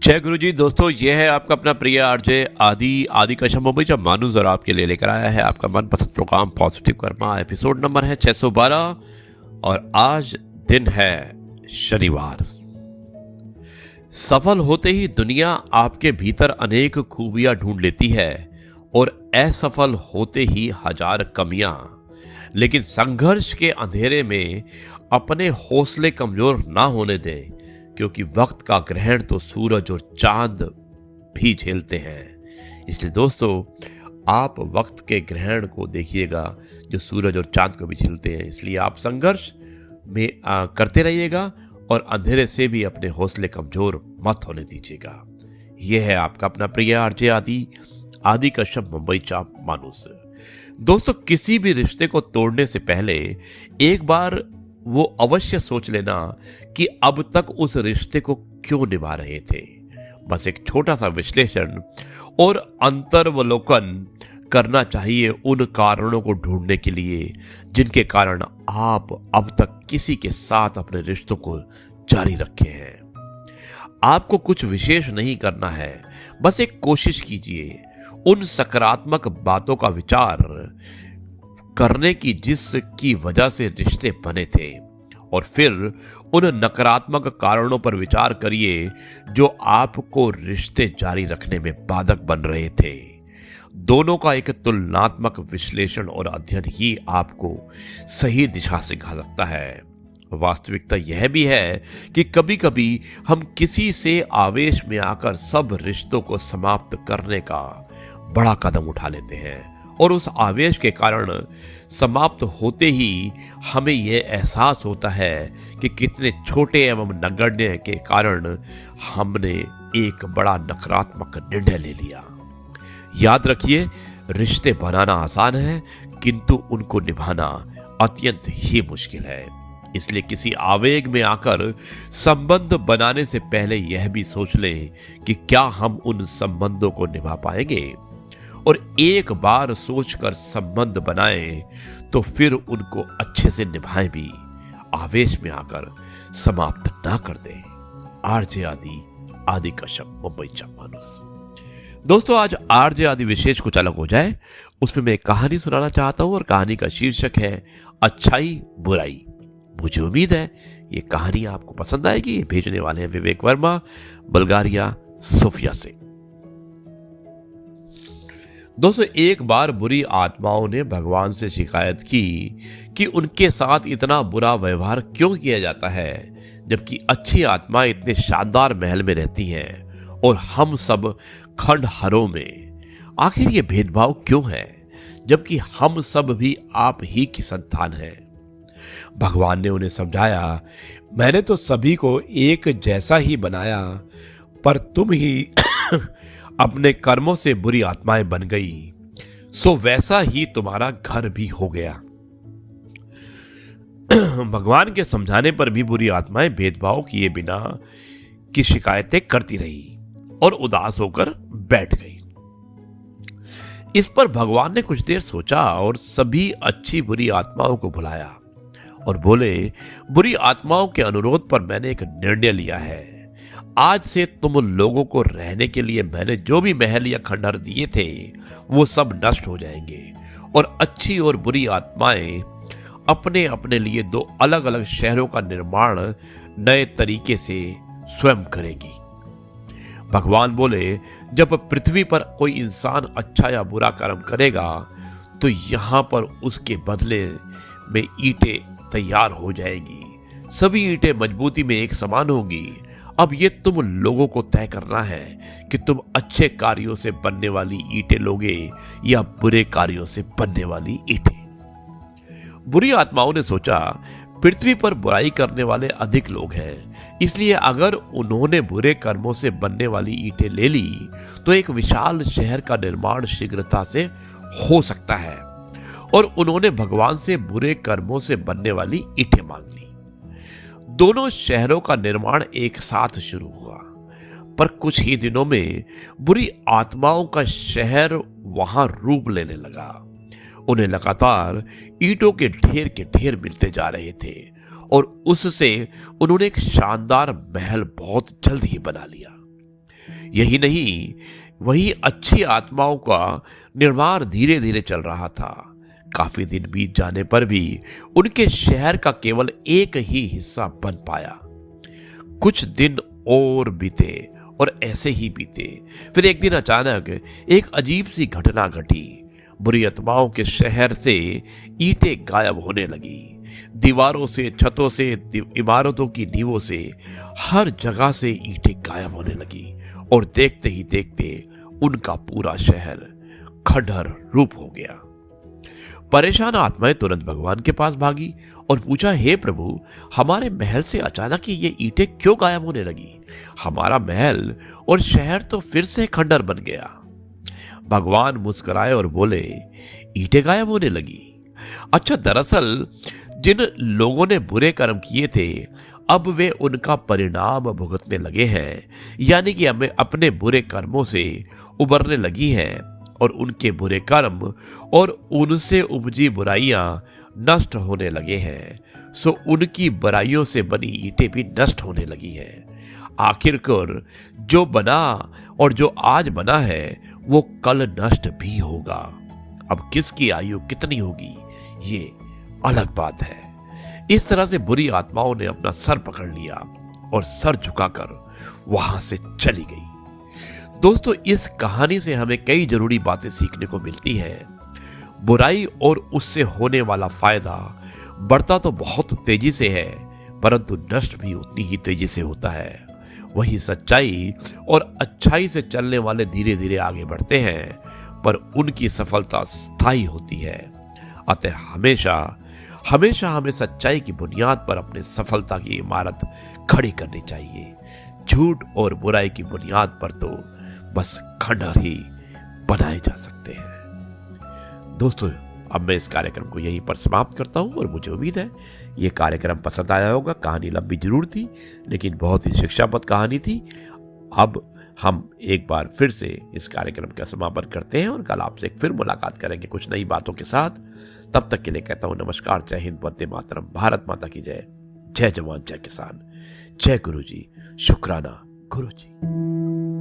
जय गुरु जी। दोस्तों, ये है आपका अपना प्रिय आरजे आदि कश्यप मुंबई का मानुस और आपके लिए लेकर आया है आपका मनपसंद programme positive karma. Episode number है 612 और आज दिन है शनिवार। सफल होते ही दुनिया आपके भीतर अनेक खूबियां ढूंढ लेती है और असफल होते ही हजार कमियां। लेकिन संघर्ष के अंधेरे में अपने हौसले कमजोर ना होने दें, क्योंकि वक्त का ग्रहण तो सूरज और चांद भी झेलते हैं। इसलिए दोस्तों, आप वक्त के ग्रहण को देखिएगा जो सूरज और चांद को भी झेलते हैं। इसलिए आप संघर्ष में करते रहिएगा और अंधेरे से भी अपने हौसले कमजोर मत होने दीजिएगा। यह है आपका अपना प्रिय आरजे आदि कश्यप मुंबई चा मानुस। दोस्तों, किसी भी रिश्ते को तोड़ने से पहले एक बार वो अवश्य सोच लेना कि अब तक उस रिश्ते को क्यों निभा रहे थे। बस एक छोटा सा विश्लेषण और अंतर्वलोकन करना चाहिए उन कारणों को ढूंढने के लिए जिनके कारण आप अब तक किसी के साथ अपने रिश्तों को जारी रखे हैं। आपको कुछ विशेष नहीं करना है, बस एक कोशिश कीजिए उन सकारात्मक बातों का विचार करने की जिसकी वजह से रिश्ते बने थे, और फिर उन नकारात्मक कारणों पर विचार करिए जो आपको रिश्ते जारी रखने में बाधक बन रहे थे। दोनों का एक तुलनात्मक विश्लेषण और अध्ययन ही आपको सही दिशा से दिखा सकता है। वास्तविकता यह भी है कि कभी कभी हम किसी से आवेश में आकर सब रिश्तों को समाप्त करने का बड़ा कदम उठा लेते हैं, और उस आवेश के कारण समाप्त होते ही हमें यह एहसास होता है कि कितने छोटे एवं नगण्य के कारण हमने एक बड़ा नकारात्मक निर्णय ले लिया। याद रखिए, रिश्ते बनाना आसान है किंतु उनको निभाना अत्यंत ही मुश्किल है। इसलिए किसी आवेग में आकर संबंध बनाने से पहले यह भी सोच लें कि क्या हम उन संबंधों को निभा पाएंगे, और एक बार सोचकर संबंध बनाएं तो फिर उनको अच्छे से निभाएं भी, आवेश में आकर समाप्त ना कर दें। आरजे आदि कश्यप मुंबई चा मानुस। दोस्तों, आज आरजे आदि विशेष कुछ अलग हो जाए, उसमें मैं एक कहानी सुनाना चाहता हूं और कहानी का शीर्षक है अच्छाई बुराई। मुझे उम्मीद है ये कहानी आपको पसंद आएगी। ये भेजने वाले हैं विवेक वर्मा, बल्गारिया, सोफिया से। दोस्तों, एक बार बुरी आत्माओं ने भगवान से शिकायत की कि उनके साथ इतना बुरा व्यवहार क्यों किया जाता है, जबकि अच्छी आत्माएं इतने शानदार महल में रहती हैं और हम सब खंडहरों में। आखिर ये भेदभाव क्यों है, जबकि हम सब भी आप ही की संतान हैं। भगवान ने उन्हें समझाया, मैंने तो सभी को एक जैसा ही बनाया, पर तुम ही अपने कर्मों से बुरी आत्माएं बन गई, सो वैसा ही तुम्हारा घर भी हो गया। भगवान के समझाने पर भी बुरी आत्माएं भेदभाव किए बिना की शिकायतें करती रही और उदास होकर बैठ गई। इस पर भगवान ने कुछ देर सोचा और सभी अच्छी बुरी आत्माओं को बुलाया और बोले, बुरी आत्माओं के अनुरोध पर मैंने एक निर्णय लिया है। आज से तुम लोगों को रहने के लिए मैंने जो भी महल या खंडहर दिए थे वो सब नष्ट हो जाएंगे, और अच्छी और बुरी आत्माएं अपने अपने लिए दो अलग अलग शहरों का निर्माण नए तरीके से स्वयं करेगी। भगवान बोले, जब पृथ्वी पर कोई इंसान अच्छा या बुरा कर्म करेगा तो यहां पर उसके बदले में ईंटें तैयार हो जाएंगी। सभी ईंटें मजबूती में एक समान होंगी। अब ये तुम लोगों को तय करना है कि तुम अच्छे कार्यों से बनने वाली ईंटें लोगे या बुरे कार्यों से बनने वाली ईंटें। बुरी आत्माओं ने सोचा, पृथ्वी पर बुराई करने वाले अधिक लोग हैं, इसलिए अगर उन्होंने बुरे कर्मों से बनने वाली ईंटें ले ली तो एक विशाल शहर का निर्माण शीघ्रता से हो सकता है। और उन्होंने भगवान से बुरे कर्मों से बनने वाली ईंटें मांग ली। दोनों शहरों का निर्माण एक साथ शुरू हुआ, पर कुछ ही दिनों में बुरी आत्माओं का शहर वहां रूप लेने लगा। उन्हें लगातार ईंटों के ढेर मिलते जा रहे थे और उससे उन्होंने एक शानदार महल बहुत जल्द ही बना लिया। यही नहीं, वही अच्छी आत्माओं का निर्माण धीरे धीरे चल रहा था। काफी दिन बीत जाने पर भी उनके शहर का केवल एक ही हिस्सा बन पाया। कुछ दिन और बीते और ऐसे ही बीते। फिर एक दिन अचानक एक अजीब सी घटना घटी। बुरी आत्माओं के शहर से ईंटें गायब होने लगी। दीवारों से, छतों से, इमारतों की नींवों से, हर जगह से ईंटें गायब होने लगी और देखते ही देखते उनका पूरा शहर खंडहर रूप हो गया। परेशान आत्माएं तुरंत भगवान के पास भागी और पूछा, हे प्रभु, हमारे महल से अचानक ही ये ईंटें क्यों गायब होने लगी? हमारा महल और शहर तो फिर से खंडहर बन गया। भगवान मुस्कुराए और बोले, ईंटें गायब होने लगी? अच्छा, दरअसल जिन लोगों ने बुरे कर्म किए थे, अब वे उनका परिणाम भुगतने लगे हैं। यानी कि हमें अपने बुरे कर्मों से उबरने लगी हैं और उनके बुरे कर्म और उनसे उपजी बुराइयां नष्ट होने लगे हैं। सो उनकी बुराइयों से बनी ईंटें भी नष्ट होने लगी हैं। आखिरकार जो बना और जो आज बना है वो कल नष्ट भी होगा। अब किसकी आयु कितनी होगी ये अलग बात है। इस तरह से बुरी आत्माओं ने अपना सर पकड़ लिया और सर झुकाकर वहां से चली गई। दोस्तों, इस कहानी से हमें कई जरूरी बातें सीखने को मिलती हैं। बुराई और उससे होने वाला फायदा बढ़ता तो बहुत तेजी से है, परंतु नष्ट भी उतनी ही तेजी से होता है। वही सच्चाई और अच्छाई से चलने वाले धीरे धीरे आगे बढ़ते हैं, पर उनकी सफलता स्थायी होती है। अतः हमेशा हमेशा हमें सच्चाई की बुनियाद पर अपने सफलता की इमारत खड़ी करनी चाहिए। झूठ और बुराई की बुनियाद पर तो बस खंडहर ही बनाए जा सकते हैं। दोस्तों, अब मैं इस कार्यक्रम को यहीं पर समाप्त करता हूं और मुझे उम्मीद है ये कार्यक्रम पसंद आया होगा। कहानी लंबी जरूर थी, लेकिन बहुत ही शिक्षाप्रद कहानी थी। अब हम एक बार फिर से इस कार्यक्रम का समापन करते हैं और कल आपसे फिर मुलाकात करेंगे कुछ नई बातों के साथ। तब तक के लिए कहता हूं नमस्कार, जय हिंद, वंदे मातरम, भारत माता की जय। जय जवान, जय किसान, जय गुरु जी, शुक्राना गुरु जी।